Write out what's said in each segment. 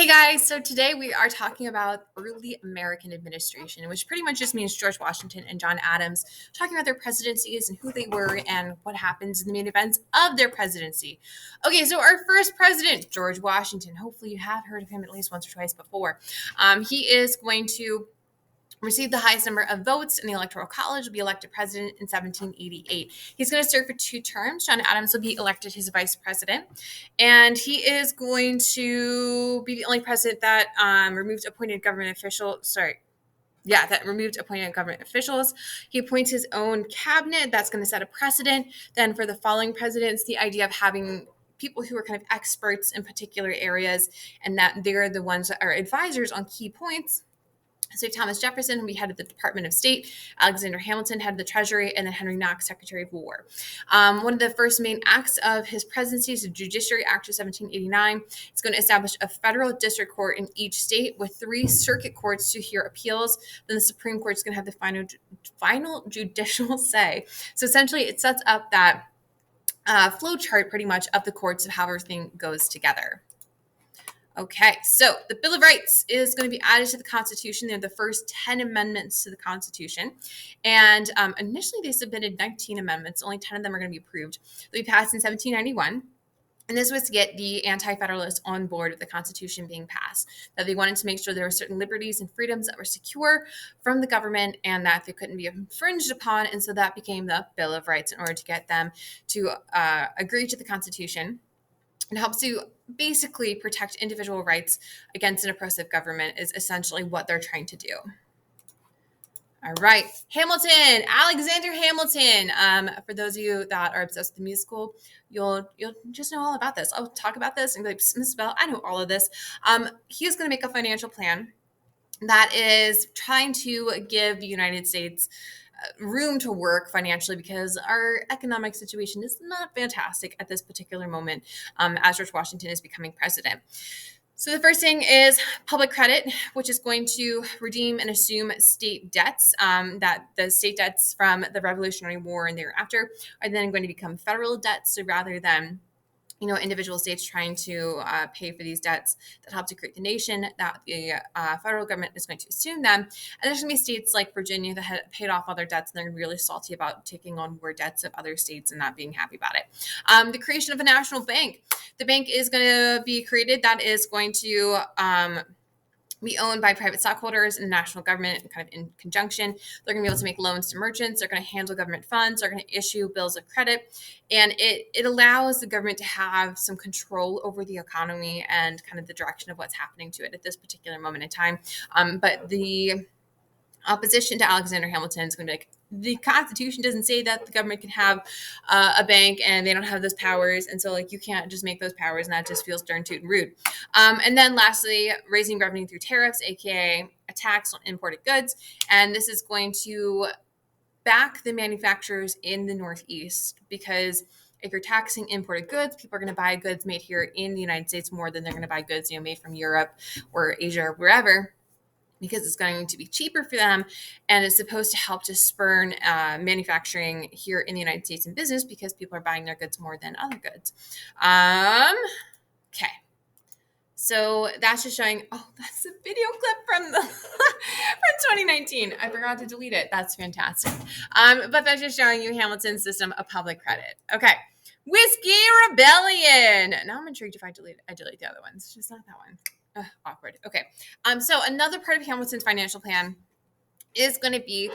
Hey guys, so today we are talking about early American administration, which pretty much just means George Washington and John Adams, talking about their presidencies and who they were and what happens in the main events of their presidency. Okay, so our first president, George Washington. Hopefully, you have heard of him at least once or twice before. He is going to received the highest number of votes in the Electoral College, will be elected president in 1788. He's going to serve for 2 terms. John Adams will be elected his vice president. And he is going to be the only president that removed appointed government officials. That removed appointed government officials. He appoints his own cabinet. That's going to set a precedent. Then for the following presidents, the idea of having people who are kind of experts in particular areas and that they're the ones that are advisors on key points. So Thomas Jefferson, who headed the Department of State, Alexander Hamilton headed the Treasury, and then Henry Knox, Secretary of War. One of the first main acts of his presidency is the Judiciary Act of 1789. It's going to establish a federal district court in each state with 3 circuit courts to hear appeals. Then the Supreme Court is going to have the final judicial say. So essentially, it sets up that flow chart pretty much of the courts of how everything goes together. Okay, so the Bill of Rights is going to be added to the Constitution. They're the first 10 amendments to the Constitution. And initially, they submitted 19 amendments. Only 10 of them are going to be approved. They'll be passed in 1791. And this was to get the anti-federalists on board with the Constitution being passed, that they wanted to make sure there were certain liberties and freedoms that were secure from the government and that they couldn't be infringed upon. And so that became the Bill of Rights in order to get them to agree to the Constitution. It helps to basically protect individual rights against an oppressive government is essentially what they're trying to do. All right, Hamilton, Alexander Hamilton. For those of you that are obsessed with the musical, you'll just know all about this. I'll talk about this and be like, Miss Bell, I know all of this. He is going to make a financial plan that is trying to give the United States room to work financially because our economic situation is not fantastic at this particular moment as George Washington is becoming president. So the first thing is public credit, which is going to redeem and assume state debts, that the state debts from the Revolutionary War and thereafter are then going to become federal debts. So rather than individual states trying to pay for these debts that help to create the nation, that the federal government is going to assume them. And there's going to be states like Virginia that had paid off all their debts, and they're really salty about taking on more debts of other states and not being happy about it. The creation of a national bank. The bank is going to be created that is going to be owned by private stockholders and the national government kind of in conjunction. They're going to be able to make loans to merchants. They're going to handle government funds. They're going to issue bills of credit. And it allows the government to have some control over the economy and kind of the direction of what's happening to it at this particular moment in time. But the opposition to Alexander Hamilton is going to be like, the Constitution doesn't say that the government can have a bank and they don't have those powers. And so you can't just make those powers, and that just feels darn tootin' rude. And then lastly, raising revenue through tariffs, aka a tax on imported goods. And this is going to back the manufacturers in the Northeast, because if you're taxing imported goods, people are going to buy goods made here in the United States more than they're going to buy goods made from Europe or Asia or wherever, because it's going to be cheaper for them, and it's supposed to help to spur manufacturing here in the United States in business because people are buying their goods more than other goods. Okay. So that's just showing, that's a video clip from from 2019. I forgot to delete it. That's fantastic. But that's just showing you Hamilton's system of public credit. Okay. Whiskey Rebellion. Now I'm intrigued if I delete the other ones. It's just not that one. Awkward. Okay. So another part of Hamilton's financial plan is going to be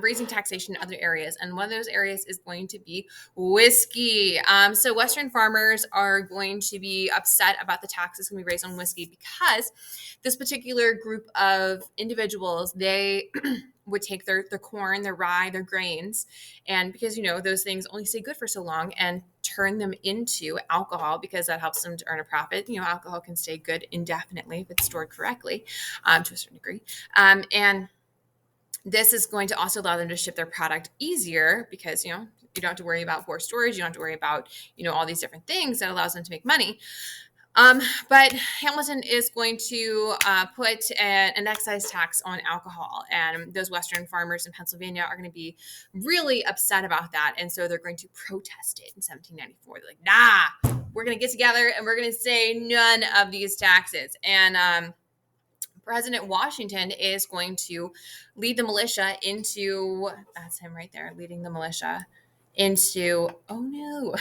raising taxation in other areas. And one of those areas is going to be whiskey. So Western farmers are going to be upset about the taxes going to be raised on whiskey because this particular group of individuals, they would take their corn, their rye, their grains, and because, those things only stay good for so long, and turn them into alcohol because that helps them to earn a profit. Alcohol can stay good indefinitely if it's stored correctly to a certain degree. And this is going to also allow them to ship their product easier because, you don't have to worry about poor storage. You don't have to worry about, all these different things that allows them to make money. But Hamilton is going to put an excise tax on alcohol, and those Western farmers in Pennsylvania are going to be really upset about that, and so they're going to protest it in 1794. They're like, nah, we're going to get together and we're going to say none of these taxes. And President Washington is going to lead the militia into, that's him right there, leading the militia into, oh no,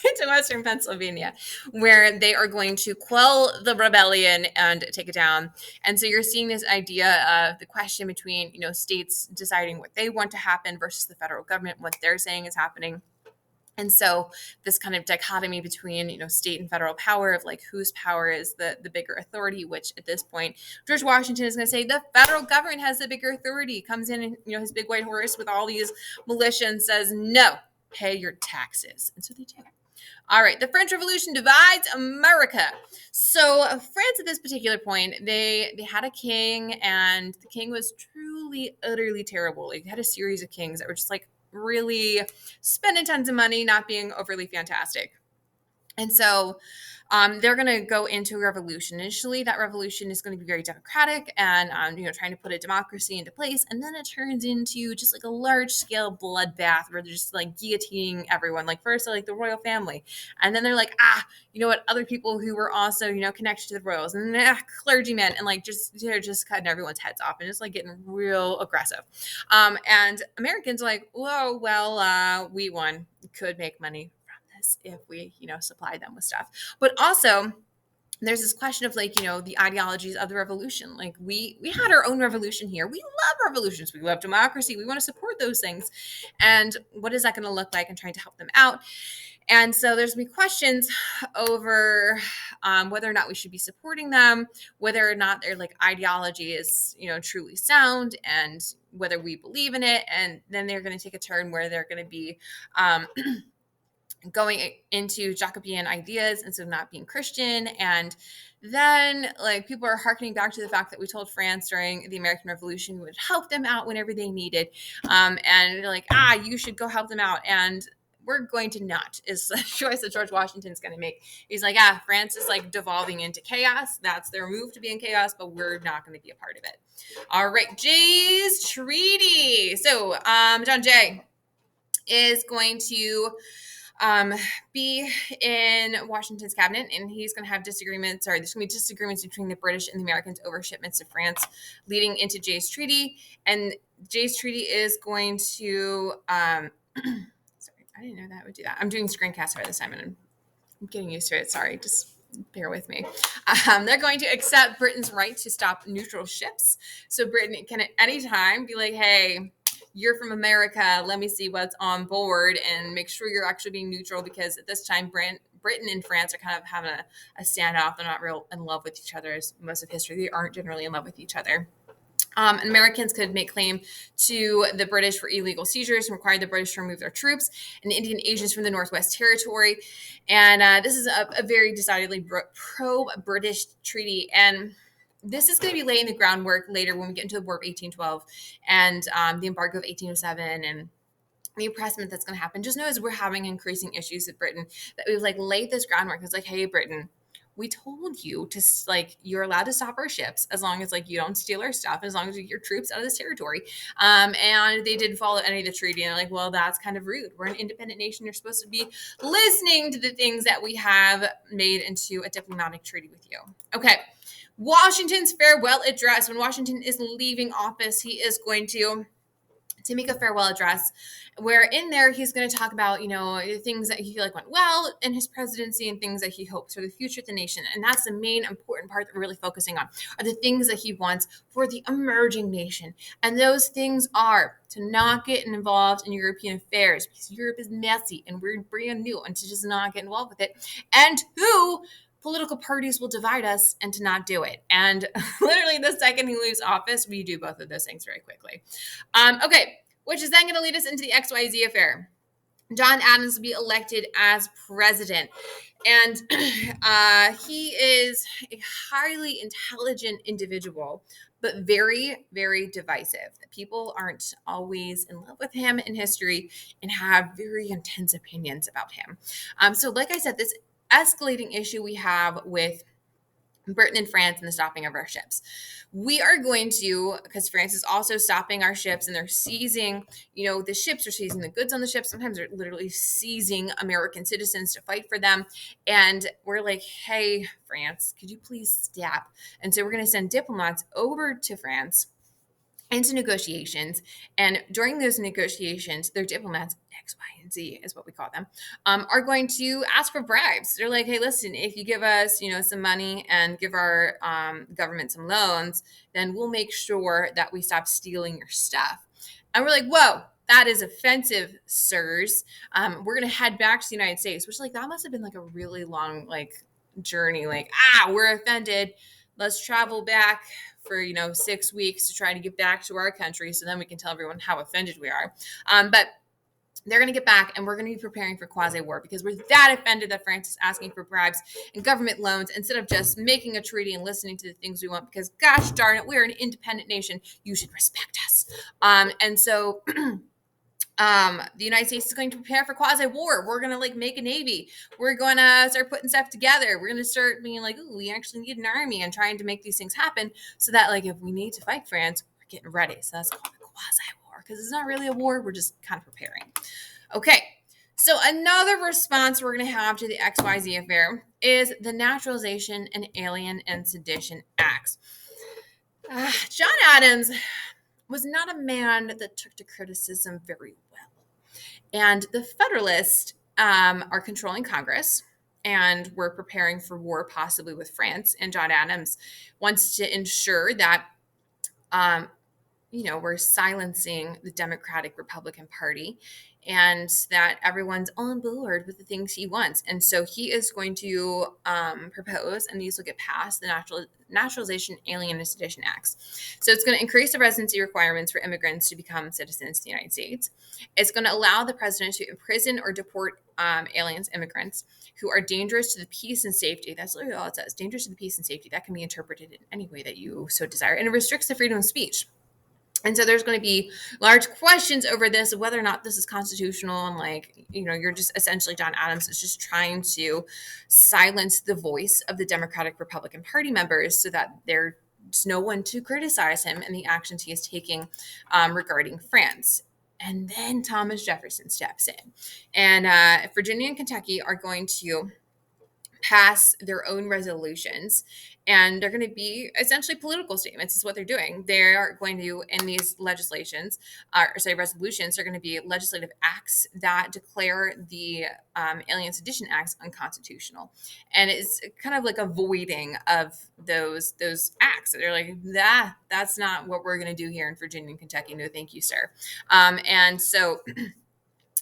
into Western Pennsylvania, where they are going to quell the rebellion and take it down. And so you're seeing this idea of the question between, states deciding what they want to happen versus the federal government, what they're saying is happening. And so this kind of dichotomy between, state and federal power of like whose power is the bigger authority, which at this point, George Washington is going to say the federal government has the bigger authority, comes in and, his big white horse with all these militia and says, no, pay your taxes. And so they do. All right, the French Revolution divides America. So France at this particular point, they had a king, and the king was truly, utterly terrible. Like, they had a series of kings that were just like really spending tons of money, not being overly fantastic. And so they're going to go into a revolution. Initially, that revolution is going to be very democratic and, trying to put a democracy into place. And then it turns into just like a large scale bloodbath where they're just like guillotining everyone. Like first, like the royal family. And then they're like, you know what? Other people who were also, connected to the royals and clergymen, and like they're just cutting everyone's heads off and just like getting real aggressive. And Americans are like, whoa, well, we won. Could make money if we, supply them with stuff. But also there's this question of like, the ideologies of the revolution. Like we had our own revolution here. We love revolutions. We love democracy. We want to support those things. And what is that going to look like, and trying to help them out? And so there's been questions over whether or not we should be supporting them, whether or not their like ideology is, truly sound, and whether we believe in it. And then they're going to take a turn where they're going to be going into Jacobean ideas instead of not being Christian. And then like people are harkening back to the fact that we told France during the American Revolution we would help them out whenever they needed. And they're like, you should go help them out. And we're going to not, is the choice that George Washington's going to make. He's like, France is like devolving into chaos. That's their move, to be in chaos, but we're not going to be a part of it. All right, Jay's Treaty. So John Jay is going to be in Washington's cabinet, and he's going to have disagreements, or there's going to be disagreements between the British and the Americans over shipments to France, leading into Jay's Treaty. And Jay's Treaty is going to, sorry, I didn't know that would do that. I'm doing screencast for this time, and I'm getting used to it. Sorry, just bear with me. They're going to accept Britain's right to stop neutral ships. So Britain can at any time be like, hey, you're from America, let me see what's on board and make sure you're actually being neutral, because at this time, Britain and France are kind of having a standoff. They're not real in love with each other, as most of history. They aren't generally in love with each other. Americans could make claim to the British for illegal seizures and require the British to remove their troops and Indian agents from the Northwest Territory. And this is a very decidedly pro-British treaty. And this is going to be laying the groundwork later when we get into the War of 1812 and the embargo of 1807 and the oppressment that's going to happen. Just know as we're having increasing issues with Britain that we've like laid this groundwork. It's like, hey, Britain, we told you to like, you're allowed to stop our ships as long as like you don't steal our stuff, as long as you get your troops out of this territory. And they didn't follow any of the treaty. And they're like, well, that's kind of rude. We're an independent nation. You're supposed to be listening to the things that we have made into a diplomatic treaty with you. Okay. Washington's farewell address. When Washington is leaving office, he is going to make a farewell address where in there he's going to talk about, the things that he feel like went well in his presidency and things that he hopes for the future of the nation. And that's the main important part that we're really focusing on, are the things that he wants for the emerging nation. And those things are to not get involved in European affairs, because Europe is messy and we're brand new, and to just not get involved with it. And two, political parties will divide us, and to not do it. And literally the second he leaves office, we do both of those things very quickly. Okay, which is then going to lead us into the XYZ affair. John Adams will be elected as president. And he is a highly intelligent individual, but very, very divisive. People aren't always in love with him in history and have very intense opinions about him. So like I said, this escalating issue we have with Britain and France and the stopping of our ships. We are going to, because France is also stopping our ships and they're seizing, the ships are seizing the goods on the ships. Sometimes they're literally seizing American citizens to fight for them. And we're like, hey, France, could you please stop? And so we're going to send diplomats over to France into negotiations. And during those negotiations, their diplomats, X, Y, and Z is what we call them, are going to ask for bribes. They're like, hey, listen, if you give us, some money and give our government some loans, then we'll make sure that we stop stealing your stuff. And we're like, whoa, that is offensive, sirs. We're going to head back to the United States, which that must have been a really long, journey. We're offended. Let's travel back for 6 weeks to try to get back to our country, so then we can tell everyone how offended we are. But they're going to get back, and we're going to be preparing for quasi-war because we're that offended that France is asking for bribes and government loans instead of just making a treaty and listening to the things we want. Because gosh darn it, we're an independent nation. You should respect us. And so the United States is going to prepare for quasi-war. We're going to make a navy. We're going to start putting stuff together. We're going to start being ooh, we actually need an army and trying to make these things happen so that if we need to fight France, we're getting ready. So that's called a quasi-war because it's not really a war. We're just kind of preparing. Okay. So another response we're going to have to the XYZ affair is the Naturalization and Alien and Sedition Acts. John Adams was not a man that took to criticism very well. And the Federalists are controlling Congress, and we're preparing for war possibly with France. And John Adams wants to ensure that, we're silencing the Democratic Republican Party and that everyone's on board with the things he wants. And so he is going to propose, and these will get passed, the Naturalization, Alien, and Sedition Acts. So it's going to increase the residency requirements for immigrants to become citizens of the United States. It's going to allow the president to imprison or deport aliens, immigrants, who are dangerous to the peace and safety. That's literally all it says, dangerous to the peace and safety. That can be interpreted in any way that you so desire. And it restricts the freedom of speech. And so there's going to be large questions over this, of whether or not this is constitutional. And you're just essentially, John Adams is just trying to silence the voice of the Democratic Republican Party members so that there's no one to criticize him and the actions he is taking regarding France. And then Thomas Jefferson steps in. And Virginia and Kentucky are going to pass their own resolutions, and they're going to be essentially political statements is what they're doing. They are going to, in these resolutions, they're going to be legislative acts that declare the Alien Sedition Acts unconstitutional. And it's kind of a voiding of those acts. They're like, that's not what we're going to do here in Virginia and Kentucky. No, thank you, sir. And so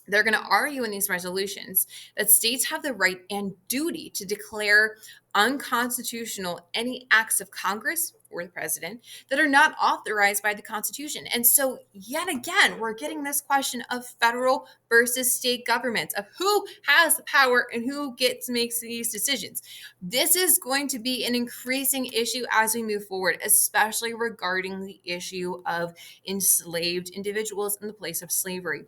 they're going to argue in these resolutions that states have the right and duty to declare unconstitutional any acts of Congress or the president that are not authorized by the Constitution. And so, yet again, we're getting this question of federal versus state governments, of who has the power and who makes these decisions. This is going to be an increasing issue as we move forward, especially regarding the issue of enslaved individuals in the place of slavery,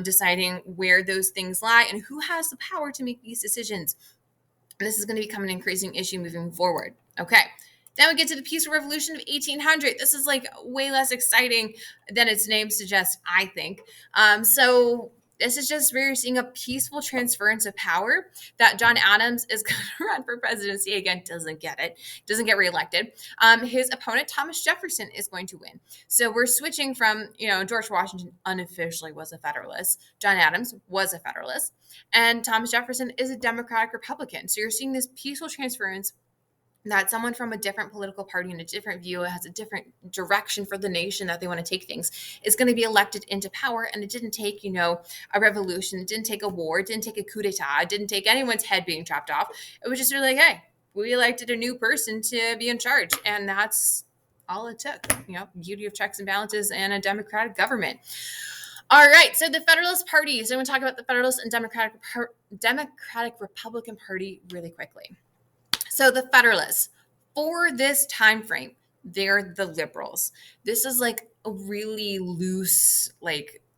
deciding where those things lie and who has the power to make these decisions. This is going to become an increasing issue moving forward. Okay. Then we get to the Peaceful Revolution of 1800. This is way less exciting than its name suggests, I think. So this is just where you're seeing a peaceful transference of power that John Adams is going to run for presidency again. Doesn't get reelected. His opponent, Thomas Jefferson, is going to win. So we're switching from, George Washington unofficially was a Federalist. John Adams was a Federalist. And Thomas Jefferson is a Democratic Republican. So you're seeing this peaceful transference that someone from a different political party and a different view has a different direction for the nation that they want to take things is going to be elected into power. And it didn't take, a revolution. It didn't take a war. It didn't take a coup d'etat. It didn't take anyone's head being chopped off. It was just really hey, we elected a new person to be in charge. And that's all it took, beauty of checks and balances and a democratic government. All right, so the Federalist Party. So I'm going to talk about the Federalist and Democratic Republican Party really quickly. So the Federalists, for this time frame, they're the liberals. This is a really loose,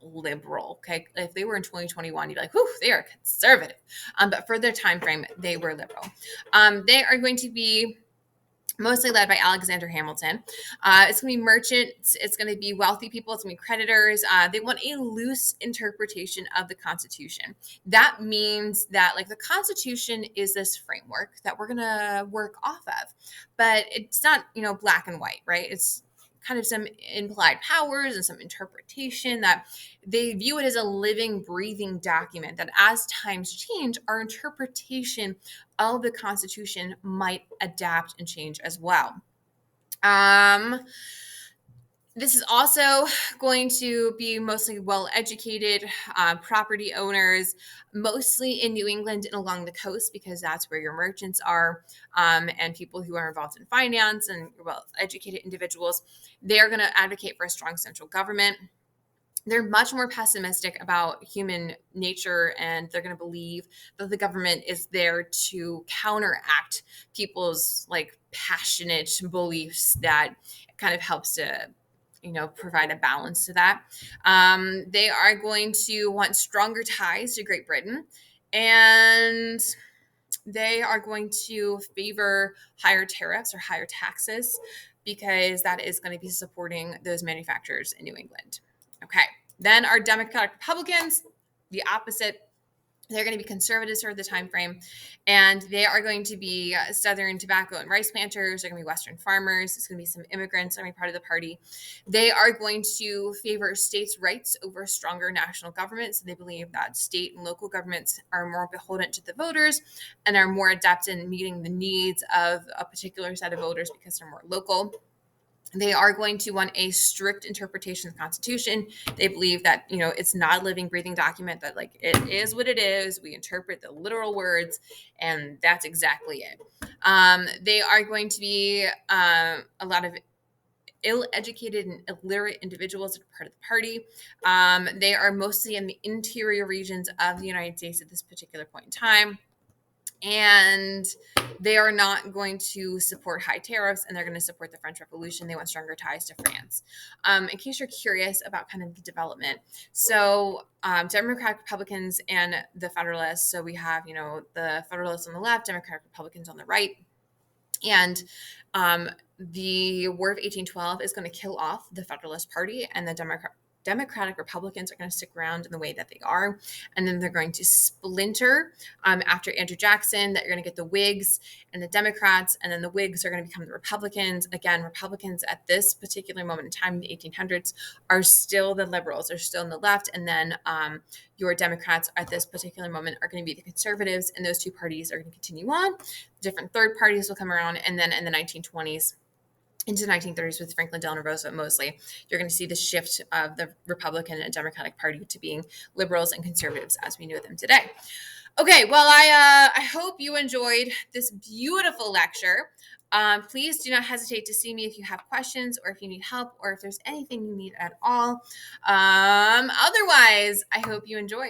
liberal. Okay, if they were in 2021, you'd be like, whew, they are conservative. But for their time frame, they were liberal. They are going to be mostly led by Alexander Hamilton. It's going to be merchants. It's going to be wealthy people. It's going to be creditors. They want a loose interpretation of the Constitution. That means that, like, the Constitution is this framework that we're going to work off of, but it's not, black and white, right? It's kind of some implied powers and some interpretation that they view it as a living, breathing document that as times change, our interpretation of the Constitution might adapt and change as well. This is also going to be mostly well-educated property owners, mostly in New England and along the coast, because that's where your merchants are, and people who are involved in finance and well-educated individuals. They're going to advocate for a strong central government. They're much more pessimistic about human nature, and they're going to believe that the government is there to counteract people's passionate beliefs that kind of helps to provide a balance to that. They are going to want stronger ties to Great Britain, and they are going to favor higher tariffs or higher taxes because that is going to be supporting those manufacturers in New England. Okay. Then our Democratic Republicans, the opposite. They're going to be conservatives for the time frame, and they are going to be Southern tobacco and rice planters. They're going to be Western farmers. It's going to be some immigrants that are going to be part of the party. They are going to favor states' rights over stronger national government. So they believe that state and local governments are more beholden to the voters and are more adept in meeting the needs of a particular set of voters because they're more local. They are going to want a strict interpretation of the Constitution. They believe that, it's not a living, breathing document, that it is what it is. We interpret the literal words, and that's exactly it. They are going to be a lot of ill-educated and illiterate individuals that are part of the party. They are mostly in the interior regions of the United States at this particular point in time. And they are not going to support high tariffs, and they're going to support the French Revolution. They want stronger ties to France. In case you're curious about kind of the development, so Democratic Republicans and the Federalists. So we have, the Federalists on the left, Democratic Republicans on the right. And the War of 1812 is going to kill off the Federalist Party, and the Democratic Republicans are going to stick around in the way that they are, and then they're going to splinter after Andrew Jackson. That you're going to get the Whigs and the Democrats, and then the Whigs are going to become the Republicans. Again, Republicans at this particular moment in time in the 1800s are still the liberals, they're still in the left, and then your Democrats at this particular moment are going to be the conservatives, and those two parties are going to continue on. Different third parties will come around, and then in the 1920s into the 1930s with Franklin Delano Roosevelt mostly, you're going to see the shift of the Republican and Democratic Party to being liberals and conservatives as we know them today. Okay, well, I hope you enjoyed this beautiful lecture. Please do not hesitate to see me if you have questions or if you need help or if there's anything you need at all. Otherwise, I hope you enjoyed.